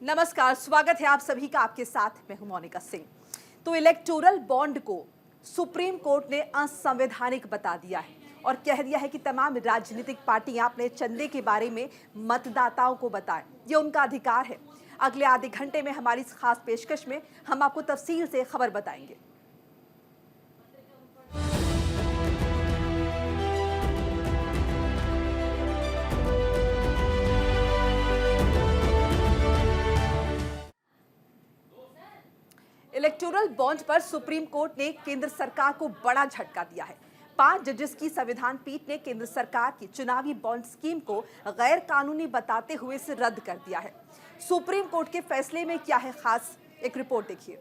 नमस्कार, स्वागत है आप सभी का। आपके साथ मैं हूं मोनिका सिंह। तो इलेक्टोरल बॉन्ड को सुप्रीम कोर्ट ने असंवैधानिक बता दिया है और कह दिया है कि तमाम राजनीतिक पार्टियां अपने चंदे के बारे में मतदाताओं को बताएं। ये उनका अधिकार है। अगले आधे घंटे में हमारी इस खास पेशकश में हम आपको तफसील से खबर बताएंगे। इलेक्टोरल बॉन्ड पर सुप्रीम कोर्ट ने केंद्र सरकार को बड़ा झटका दिया है। 5 जजेस की संविधान पीठ ने केंद्र सरकार की चुनावी बॉन्ड स्कीम को गैर कानूनी बताते हुए इसे रद्द कर दिया है। सुप्रीम कोर्ट के फैसले में क्या है खास, एक रिपोर्ट देखिए।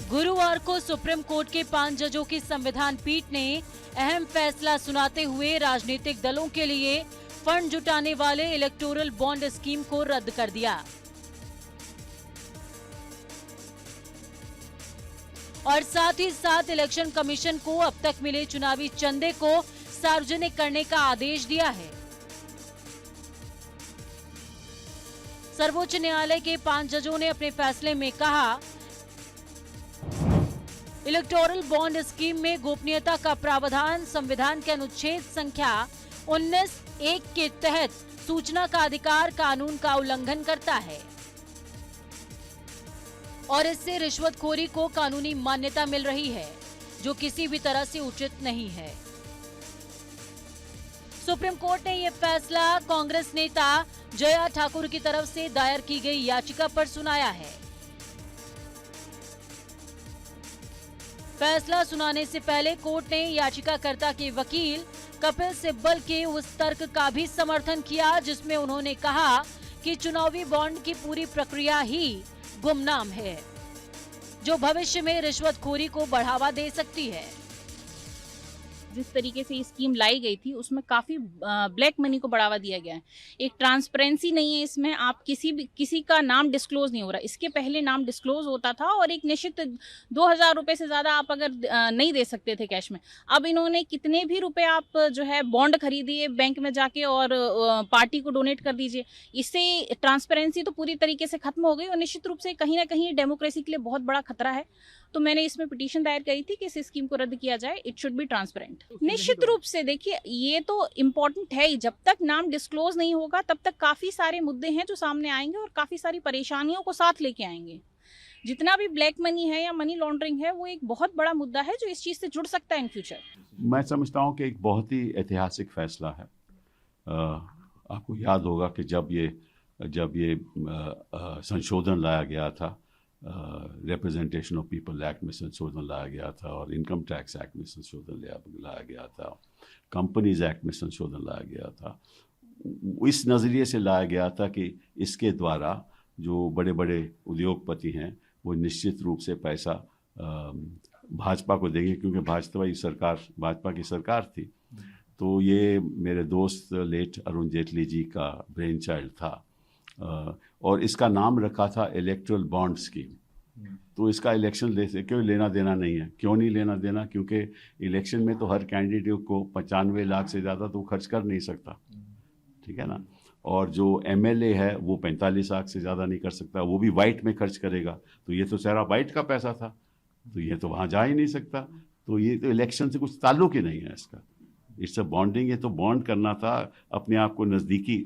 गुरुवार को सुप्रीम कोर्ट के 5 जजों की संविधान पीठ ने अहम फैसला सुनाते हुए राजनीतिक दलों के लिए फंड जुटाने वाले इलेक्टोरल बॉन्ड स्कीम को रद्द कर दिया और साथ ही साथ इलेक्शन कमीशन को अब तक मिले चुनावी चंदे को सार्वजनिक करने का आदेश दिया है। सर्वोच्च न्यायालय के 5 जजों ने अपने फैसले में कहा, इलेक्टोरल बॉन्ड स्कीम में गोपनीयता का प्रावधान संविधान के अनुच्छेद संख्या 19(1) के तहत सूचना का अधिकार कानून का उल्लंघन करता है और इससे रिश्वतखोरी को कानूनी मान्यता मिल रही है, जो किसी भी तरह से उचित नहीं है। सुप्रीम कोर्ट ने यह फैसला कांग्रेस नेता जया ठाकुर की तरफ से दायर की गई याचिका पर सुनाया है। फैसला सुनाने से पहले कोर्ट ने याचिकाकर्ता के वकील कपिल सिब्बल के उस तर्क का भी समर्थन किया जिसमें उन्होंने कहा कि चुनावी बॉन्ड की पूरी प्रक्रिया ही गुमनाम है, जो भविष्य में रिश्वतखोरी को बढ़ावा दे सकती है। जिस तरीके से ये स्कीम लाई गई थी उसमें काफ़ी ब्लैक मनी को बढ़ावा दिया गया है। एक ट्रांसपेरेंसी नहीं है इसमें, आप किसी का नाम डिस्क्लोज नहीं हो रहा। इसके पहले नाम डिस्क्लोज होता था और एक निश्चित 2000 रुपये से ज़्यादा आप अगर नहीं दे सकते थे कैश में। अब इन्होंने कितने भी रुपए आप जो है बॉन्ड खरीदिए बैंक में जाके और पार्टी को डोनेट कर दीजिए। इससे ट्रांसपेरेंसी तो पूरी तरीके से खत्म हो गई और निश्चित रूप से कहीं ना कहीं डेमोक्रेसी के लिए बहुत बड़ा खतरा है। तो मैंने इसमें पिटीशन दायर करी थी कि इस स्कीम को रद्द किया जाए। It should be transparent. निश्चित रूप से देखिए, ये तो इम्पोर्टेंट है ही। जब तक नाम डिस्क्लोज नहीं होगा तब तक काफी सारे मुद्दे हैं जो सामने आएंगे और काफी सारी परेशानियों को साथ लेके आएंगे। जितना भी ब्लैक मनी है या मनी लॉन्ड्रिंग है, वो एक बहुत बड़ा मुद्दा है जो इस चीज से जुड़ सकता है इन फ्यूचर। मैं समझता हूँ कि एक बहुत ही ऐतिहासिक फैसला है। आपको याद होगा कि जब ये संशोधन लाया गया था, रिप्रेजेंटेशन ऑफ पीपल एक्ट में संशोधन लाया गया था और इनकम टैक्स एक्ट में संशोधन लाया गया था, कंपनीज एक्ट में संशोधन लाया गया था। इस नज़रिए से लाया गया था कि इसके द्वारा जो बड़े बड़े उद्योगपति हैं वो निश्चित रूप से पैसा भाजपा को देंगे, क्योंकि भाजपा की सरकार थी। तो ये मेरे दोस्त लेट अरुण जेटली जी का ब्रेन चाइल्ड था और इसका नाम रखा था इलेक्टोरल बॉन्ड स्कीम। तो इसका इलेक्शन से क्यों लेना देना नहीं है। क्यों नहीं लेना देना? क्योंकि इलेक्शन में तो हर कैंडिडेट को 95 लाख से ज़्यादा तो खर्च कर नहीं सकता, ठीक है ना। और जो एमएलए है वो 45 लाख से ज़्यादा नहीं कर सकता, वो भी वाइट में खर्च करेगा। तो ये तो सारा वाइट का पैसा था, तो ये तो वहाँ जा ही नहीं सकता। तो ये तो इलेक्शन से कुछ ताल्लुक ही नहीं है इसका। It's a bonding. ये तो बॉन्ड करना था अपने आप को नज़दीकी,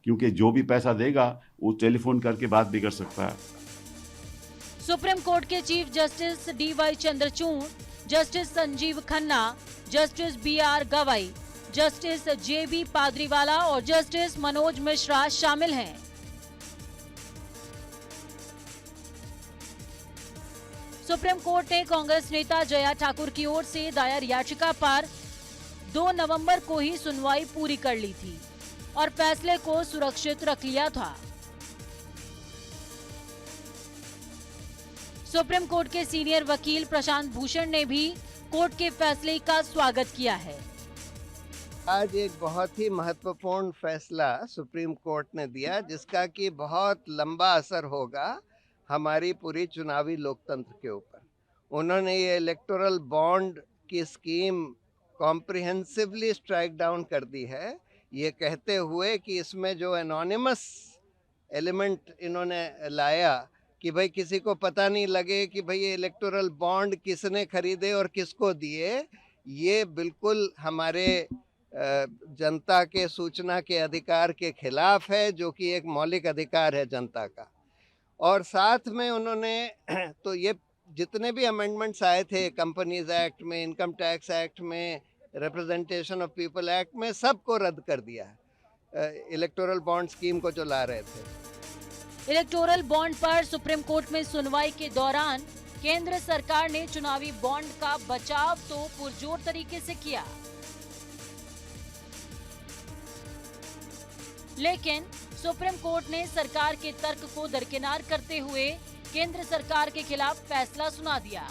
क्योंकि जो भी पैसा देगा वो टेलीफोन करके बात भी कर सकता है। सुप्रीम कोर्ट के chief justice DY Chandrachud, justice Sanjeev Khanna, justice BR Gavai, justice JB Pardiwala और जस्टिस मनोज मिश्रा शामिल हैं। सुप्रीम कोर्ट ने कांग्रेस नेता जया ठाकुर की ओर से दायर याचिका पर 2 नवंबर को ही सुनवाई पूरी कर ली थी और फैसले को सुरक्षित रख लिया था। सुप्रीम कोर्ट के सीनियर वकील प्रशांत भूषण ने भी कोर्ट के फैसले का स्वागत किया है। आज एक बहुत ही महत्वपूर्ण फैसला सुप्रीम कोर्ट ने दिया, जिसका कि बहुत लंबा असर होगा हमारी पूरी चुनावी लोकतंत्र के ऊपर। उन्होंने ये इलेक्टोरल बॉन्ड की स्कीम कॉम्प्रिहेंसिवली स्ट्राइक डाउन कर दी है, ये कहते हुए कि इसमें जो एनोनिमस एलिमेंट इन्होंने लाया कि भाई किसी को पता नहीं लगे कि भाई ये इलेक्टोरल बॉन्ड किसने खरीदे और किसको दिए, ये बिल्कुल हमारे जनता के सूचना के अधिकार के खिलाफ है, जो कि एक मौलिक अधिकार है जनता का। और साथ में उन्होंने तो ये जितने भी अमेंडमेंट्स आए थे कंपनीज एक्ट में, इनकम टैक्स एक्ट में, रिप्रेजेंटेशन ऑफ पीपल एक्ट में, सबको रद्द कर दिया है इलेक्टोरल बॉन्ड स्कीम को जो ला रहे थे। इलेक्टोरल बॉन्ड पर सुप्रीम कोर्ट में सुनवाई के दौरान केंद्र सरकार ने चुनावी बॉन्ड का बचाव तो पुरजोर तरीके से किया, लेकिन सुप्रीम कोर्ट ने सरकार के तर्क को दरकिनार करते हुए केंद्र सरकार के खिलाफ फैसला सुना दिया।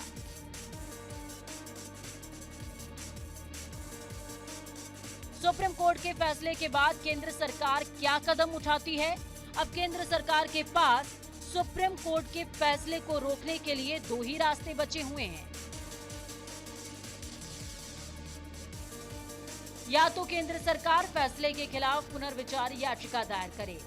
सुप्रीम कोर्ट के फैसले के बाद केंद्र सरकार क्या कदम उठाती है? अब केंद्र सरकार के पास सुप्रीम कोर्ट के फैसले को रोकने के लिए दो ही रास्ते बचे हुए हैं। या तो केंद्र सरकार फैसले के खिलाफ पुनर्विचार याचिका दायर करे,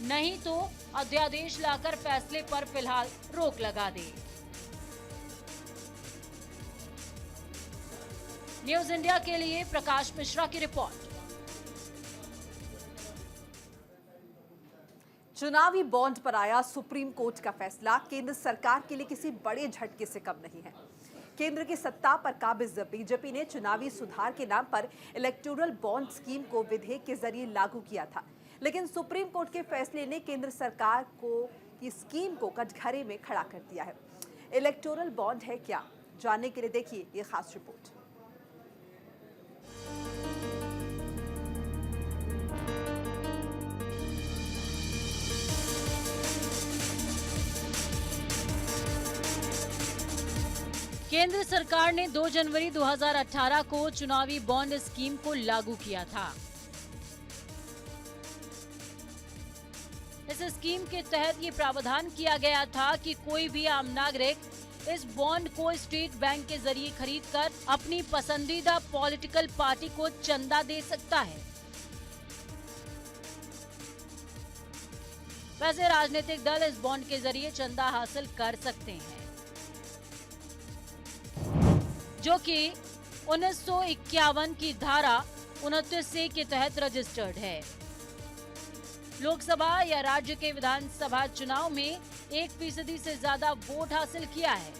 नहीं तो अध्यादेश लाकर फैसले पर फिलहाल रोक लगा दे। न्यूज इंडिया के लिए प्रकाश मिश्रा की रिपोर्ट। चुनावी बॉन्ड पर आया सुप्रीम कोर्ट का फैसला केंद्र सरकार के लिए किसी बड़े झटके से कम नहीं है। केंद्र की सत्ता पर काबिज बीजेपी ने चुनावी सुधार के नाम पर इलेक्टोरल बॉन्ड स्कीम को विधेयक के जरिए लागू किया था, लेकिन सुप्रीम कोर्ट के फैसले ने केंद्र सरकार को इस स्कीम को कटघरे में खड़ा कर दिया है। इलेक्टोरल बॉन्ड है क्या, जानने के लिए देखिए ये खास रिपोर्ट। केंद्र सरकार ने 2 जनवरी 2018 को चुनावी बॉन्ड स्कीम को लागू किया था। इस स्कीम के तहत ये प्रावधान किया गया था कि कोई भी आम नागरिक इस बॉन्ड को स्टेट बैंक के जरिए खरीदकर अपनी पसंदीदा पॉलिटिकल पार्टी को चंदा दे सकता है। वैसे राजनीतिक दल इस बॉन्ड के जरिए चंदा हासिल कर सकते हैं, जो कि 1951 की धारा 29C के तहत रजिस्टर्ड है। लोकसभा या राज्य के विधानसभा चुनाव में 1% से ज्यादा वोट हासिल किया है।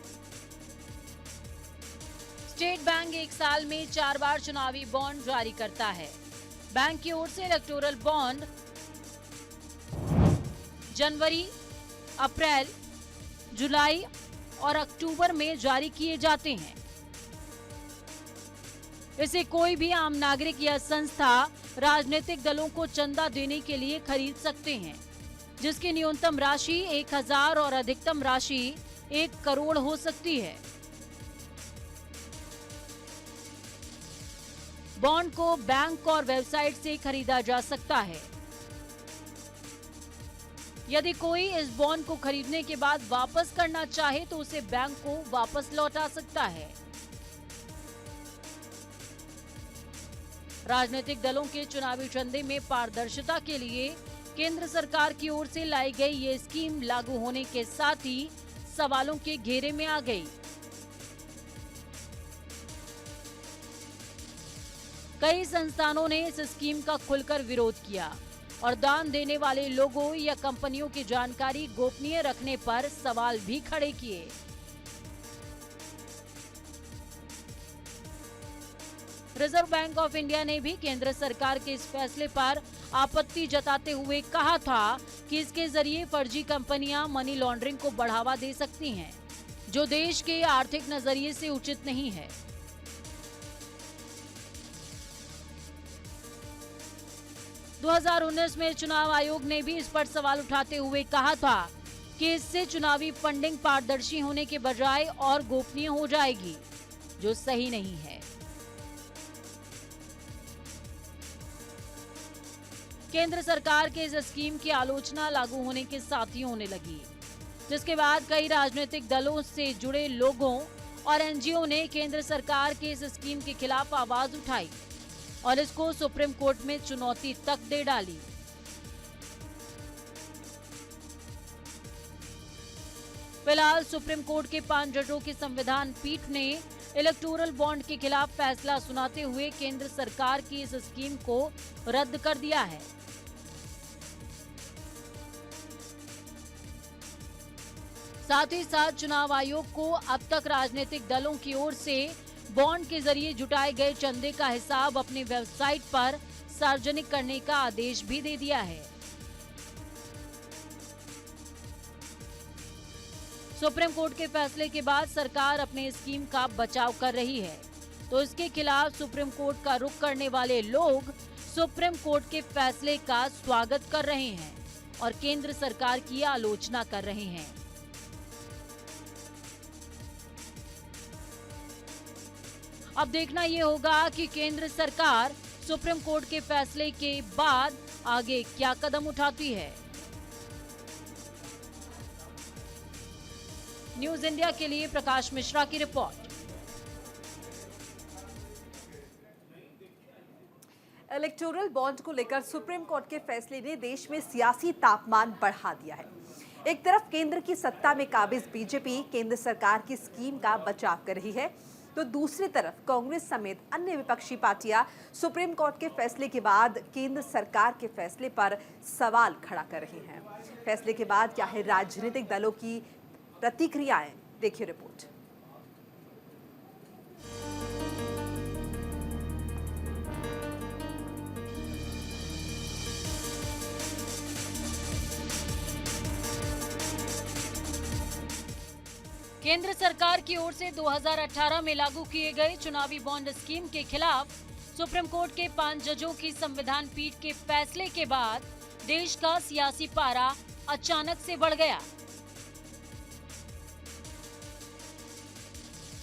स्टेट बैंक एक साल में 4 बार चुनावी बॉन्ड जारी करता है। बैंक की ओर से इलेक्टोरल बॉन्ड जनवरी, अप्रैल, जुलाई और अक्टूबर में जारी किए जाते हैं। इसे कोई भी आम नागरिक या संस्था राजनीतिक दलों को चंदा देने के लिए खरीद सकते हैं, जिसकी न्यूनतम राशि 1000 और अधिकतम राशि 1 करोड़ हो सकती है। बॉन्ड को बैंक और वेबसाइट से खरीदा जा सकता है। यदि कोई इस बॉन्ड को खरीदने के बाद वापस करना चाहे तो उसे बैंक को वापस लौटा सकता है। राजनीतिक दलों के चुनावी चंदे में पारदर्शिता के लिए केंद्र सरकार की ओर से लाई गई ये स्कीम लागू होने के साथ ही सवालों के घेरे में आ गई। कई संस्थानों ने इस स्कीम का खुलकर विरोध किया और दान देने वाले लोगों या कंपनियों की जानकारी गोपनीय रखने पर सवाल भी खड़े किए। रिजर्व बैंक ऑफ इंडिया ने भी केंद्र सरकार के इस फैसले पर आपत्ति जताते हुए कहा था कि इसके जरिए फर्जी कंपनियां मनी लॉन्ड्रिंग को बढ़ावा दे सकती हैं, जो देश के आर्थिक नजरिए से उचित नहीं है। – 2019 में चुनाव आयोग ने भी इस पर सवाल उठाते हुए कहा था कि इससे चुनावी फंडिंग पारदर्शी होने के बजाय और गोपनीय हो जाएगी, जो सही नहीं है। केंद्र सरकार के इस स्कीम की आलोचना लागू होने के साथ ही होने लगी, जिसके बाद कई राजनीतिक दलों से जुड़े लोगों और एनजीओ ने केंद्र सरकार के इस स्कीम के खिलाफ आवाज उठाई और इसको सुप्रीम कोर्ट में चुनौती तक दे डाली। फिलहाल सुप्रीम कोर्ट के 5 जजों की संविधान पीठ ने इलेक्टोरल बॉन्ड के खिलाफ फैसला सुनाते हुए केंद्र सरकार की इस स्कीम को रद्द कर दिया है। साथ ही साथ चुनाव आयोग को अब तक राजनीतिक दलों की ओर से बॉन्ड के जरिए जुटाए गए चंदे का हिसाब अपनी वेबसाइट पर सार्वजनिक करने का आदेश भी दे दिया है। सुप्रीम कोर्ट के फैसले के बाद सरकार अपने स्कीम का बचाव कर रही है, तो इसके खिलाफ सुप्रीम कोर्ट का रुख करने वाले लोग सुप्रीम कोर्ट के फैसले का स्वागत कर रहे हैं और केंद्र सरकार की आलोचना कर रहे हैं। अब देखना ये होगा कि केंद्र सरकार सुप्रीम कोर्ट के फैसले के बाद आगे क्या कदम उठाती है। न्यूज इंडिया के लिए प्रकाश मिश्रा की रिपोर्ट। इलेक्टोरल बॉन्ड को लेकर सुप्रीम कोर्ट के फैसले ने देश में सियासी तापमान बढ़ा दिया है। एक तरफ केंद्र की सत्ता में काबिज बीजेपी केंद्र सरकार की स्कीम का बचाव कर रही है, तो दूसरी तरफ कांग्रेस समेत अन्य विपक्षी पार्टियां सुप्रीम कोर्ट के फैसले के बाद केंद्र सरकार के फैसले पर सवाल खड़ा कर रही हैं। फैसले के बाद क्या है राजनीतिक दलों की प्रतिक्रियाएं, देखिए रिपोर्ट। केंद्र सरकार की ओर से 2018 में लागू किए गए चुनावी बॉन्ड स्कीम के खिलाफ सुप्रीम कोर्ट के 5 जजों की संविधान पीठ के फैसले के बाद देश का सियासी पारा अचानक से बढ़ गया।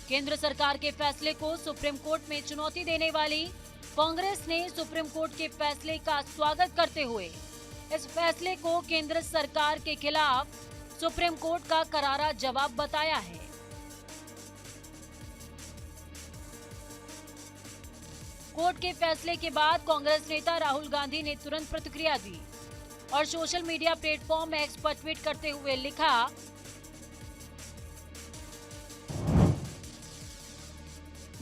केंद्र सरकार के फैसले को सुप्रीम कोर्ट में चुनौती देने वाली कांग्रेस ने सुप्रीम कोर्ट के फैसले का स्वागत करते हुए इस फैसले को केंद्र सरकार के खिलाफ सुप्रीम कोर्ट का करारा जवाब बताया है। कोर्ट के फैसले के बाद कांग्रेस नेता राहुल गांधी ने तुरंत प्रतिक्रिया दी और सोशल मीडिया प्लेटफॉर्म एक्स पर ट्वीट करते हुए लिखा,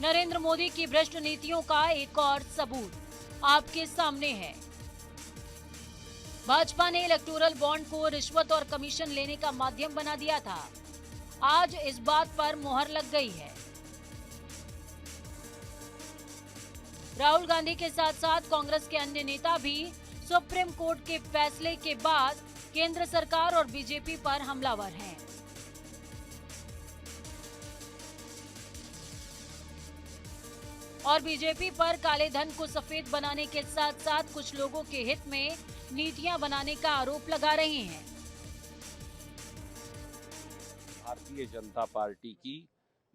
नरेंद्र मोदी की भ्रष्ट नीतियों का एक और सबूत आपके सामने है। भाजपा ने इलेक्टोरल बॉन्ड को रिश्वत और कमीशन लेने का माध्यम बना दिया था। आज इस बात पर मुहर लग गई है। राहुल गांधी के साथ साथ कांग्रेस के अन्य नेता भी सुप्रीम कोर्ट के फैसले के बाद केंद्र सरकार और बीजेपी पर हमलावर हैं। और बीजेपी पर काले धन को सफेद बनाने के साथ साथ कुछ लोगों के हित में नीतियां बनाने का आरोप लगा रहे हैं। भारतीय जनता पार्टी की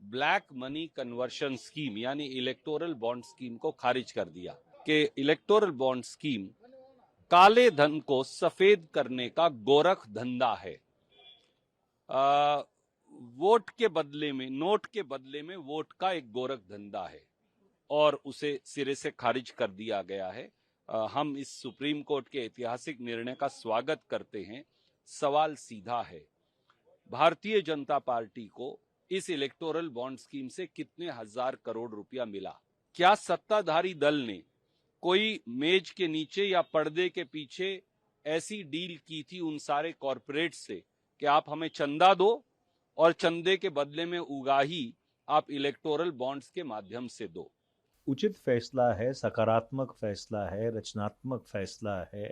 ब्लैक मनी कन्वर्शन स्कीम यानी इलेक्टोरल बॉन्ड स्कीम को खारिज कर दिया कि इलेक्टोरल बॉन्ड स्कीम काले धन को सफेद करने का गोरख धंधा है। वोट के बदले में, नोट के बदले में वोट का एक गोरख धंधा है और उसे सिरे से खारिज कर दिया गया है। हम इस सुप्रीम कोर्ट के ऐतिहासिक निर्णय का स्वागत करते हैं। सवाल सीधा है, भारतीय जनता पार्टी को इस इलेक्टोरल बॉन्ड स्कीम से कितने हजार करोड़ रुपया मिला? क्या सत्ताधारी दल ने कोई मेज के नीचे या पर्दे के पीछे ऐसी डील की थी उन सारे कॉरपोरेट से कि आप हमें चंदा दो और चंदे के बदले में उगाही आप इलेक्टोरल बॉन्ड्स के माध्यम से दो? उचित फैसला है, सकारात्मक फैसला है, रचनात्मक फैसला है,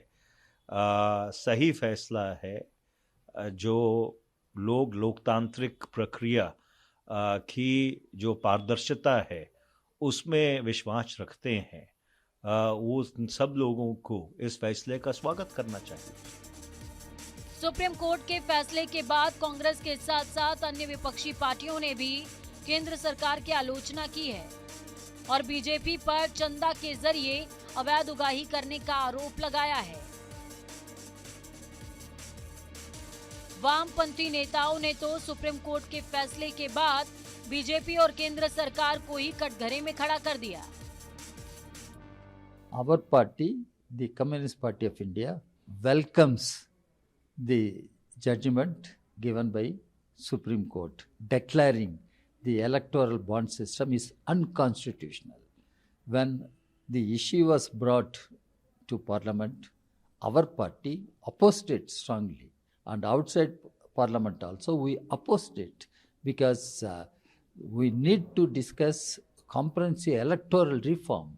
सही फैसला है, जो लोग लोकतांत्रिक प्रक्रिया की जो पारदर्शिता है उसमें विश्वास रखते हैं। वो सब लोगों को इस फैसले का स्वागत करना चाहिए। सुप्रीम कोर्ट के फैसले के बाद कांग्रेस के साथ साथ अन्य विपक्षी पार्टियों ने भी केंद्र सरकार की आलोचना की है और बीजेपी पर चंदा के जरिए अवैध उगाही करने का आरोप लगाया है। वामपंथी नेताओं ने तो सुप्रीम कोर्ट के फैसले के बाद बीजेपी और केंद्र सरकार को ही कटघरे में खड़ा कर दिया। Our party, the Communist Party of India, welcomes the judgment given by Supreme Court declaring the electoral bond system is unconstitutional. When the issue was brought to Parliament, our party opposed it strongly, and outside Parliament also we opposed it, because we need to discuss comprehensive electoral reform.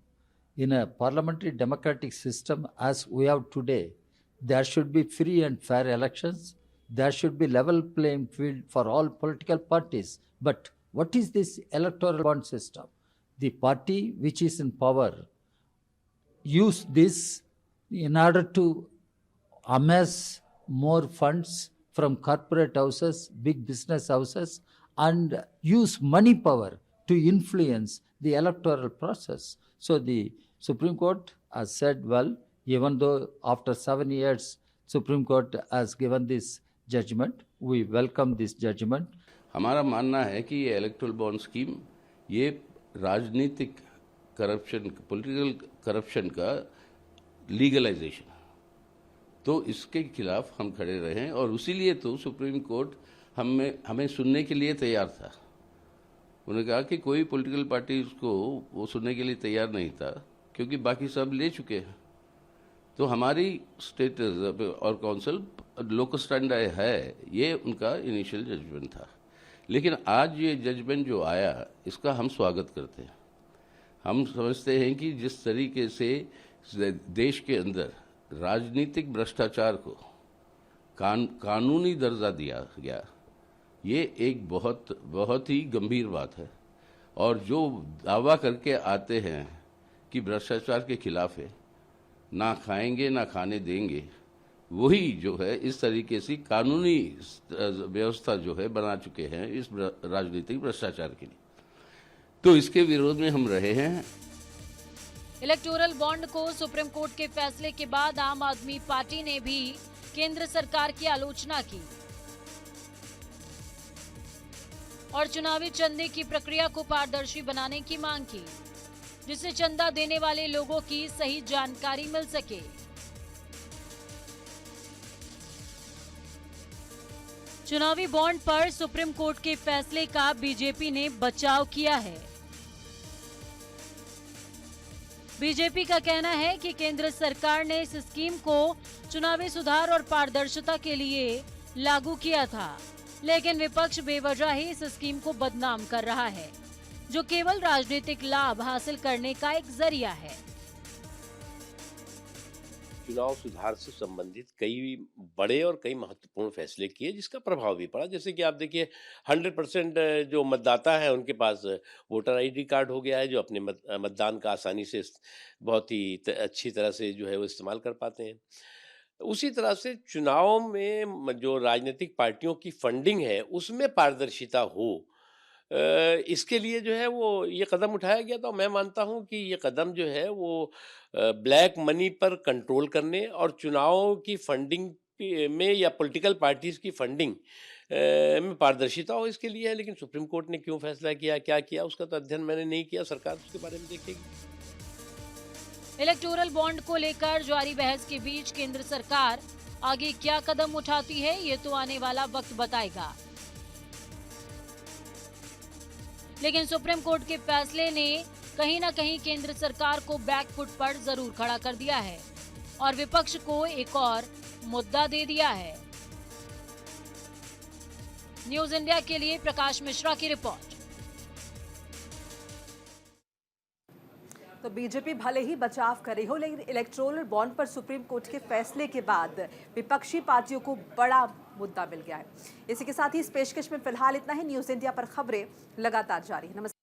In a parliamentary democratic system as we have today, there should be free and fair elections. There should be level playing field for all political parties. But what is this electoral bond system? The party which is in power use this in order to amass more funds from corporate houses, big business houses, and use money power to influence the electoral process. So the Supreme Court has said, well, even though after 7 years Supreme Court has given this judgment, we welcome this judgment. हमारा मानना है कि ये electoral bond scheme ये राजनीतिक corruption, political corruption का legalisation, तो इसके खिलाफ हम खड़े रहे और उसीलिए तो सुप्रीम कोर्ट हमें सुनने के लिए तैयार था। उन्होंने कहा कि कोई पॉलिटिकल पार्टी उसको वो सुनने के लिए तैयार नहीं था, क्योंकि बाकी सब ले चुके हैं। तो हमारी स्टेट और काउंसिल लोकस स्टैंड है, ये उनका इनिशियल जजमेंट था। लेकिन आज ये जजमेंट जो आया, इसका हम स्वागत करते हैं। हम समझते हैं कि जिस तरीके से देश के अंदर राजनीतिक भ्रष्टाचार को कानूनी दर्जा दिया गया, ये एक बहुत ही गंभीर बात है। और जो दावा करके आते हैं कि भ्रष्टाचार के खिलाफ है, ना खाएंगे ना खाने देंगे, वही जो है इस तरीके से कानूनी व्यवस्था जो है बना चुके हैं इस राजनीतिक भ्रष्टाचार के लिए। तो इसके विरोध में हम रहे हैं। इलेक्टोरल बॉन्ड को सुप्रीम कोर्ट के फैसले के बाद आम आदमी पार्टी ने भी केंद्र सरकार की आलोचना की और चुनावी चंदे की प्रक्रिया को पारदर्शी बनाने की मांग की, जिससे चंदा देने वाले लोगों की सही जानकारी मिल सके। चुनावी बॉन्ड पर सुप्रीम कोर्ट के फैसले का बीजेपी ने बचाव किया है। बीजेपी का कहना है कि केंद्र सरकार ने इस स्कीम को चुनावी सुधार और पारदर्शिता के लिए लागू किया था, लेकिन विपक्ष बेवजह ही इस स्कीम को बदनाम कर रहा है, जो केवल राजनीतिक लाभ हासिल करने का एक जरिया है। चुनाव सुधार से संबंधित कई बड़े और कई महत्वपूर्ण फैसले किए, जिसका प्रभाव भी पड़ा। जैसे कि आप देखिए 100% जो मतदाता है उनके पास वोटर आईडी कार्ड हो गया है, जो अपने मतदान का आसानी से बहुत ही अच्छी तरह से जो है वो इस्तेमाल कर पाते हैं। उसी तरह से चुनाव में जो राजनीतिक पार्टियों की फंडिंग है उसमें पारदर्शिता हो, इसके लिए जो है वो ये कदम उठाया गया। तो मैं मानता हूं कि ये कदम जो है वो ब्लैक मनी पर कंट्रोल करने और चुनाव की फंडिंग में या पॉलिटिकल पार्टीज की फंडिंग में पारदर्शिता हो, इसके लिए है। लेकिन सुप्रीम कोर्ट ने क्यों फैसला किया, क्या किया, उसका तो अध्ययन मैंने नहीं किया, सरकार उसके बारे में देखेगी। इलेक्टोरल बॉन्ड को लेकर जारी बहस के बीच केंद्र सरकार आगे क्या कदम उठाती है, ये तो आने वाला वक्त बताएगा। लेकिन सुप्रीम कोर्ट के फैसले ने कहीं न कहीं केंद्र सरकार को बैकफुट पर जरूर खड़ा कर दिया है और विपक्ष को एक और मुद्दा दे दिया है। न्यूज इंडिया के लिए प्रकाश मिश्रा की रिपोर्ट। तो बीजेपी भले ही बचाव करे हो, लेकिन इलेक्टोरल बॉन्ड पर सुप्रीम कोर्ट के फैसले के बाद विपक्षी पार्टियों को बड़ा मुद्दा मिल गया है। इसी के साथ ही इस पेशकश में फिलहाल इतना ही। न्यूज इंडिया पर खबरें लगातार जारी है। नमस्कार।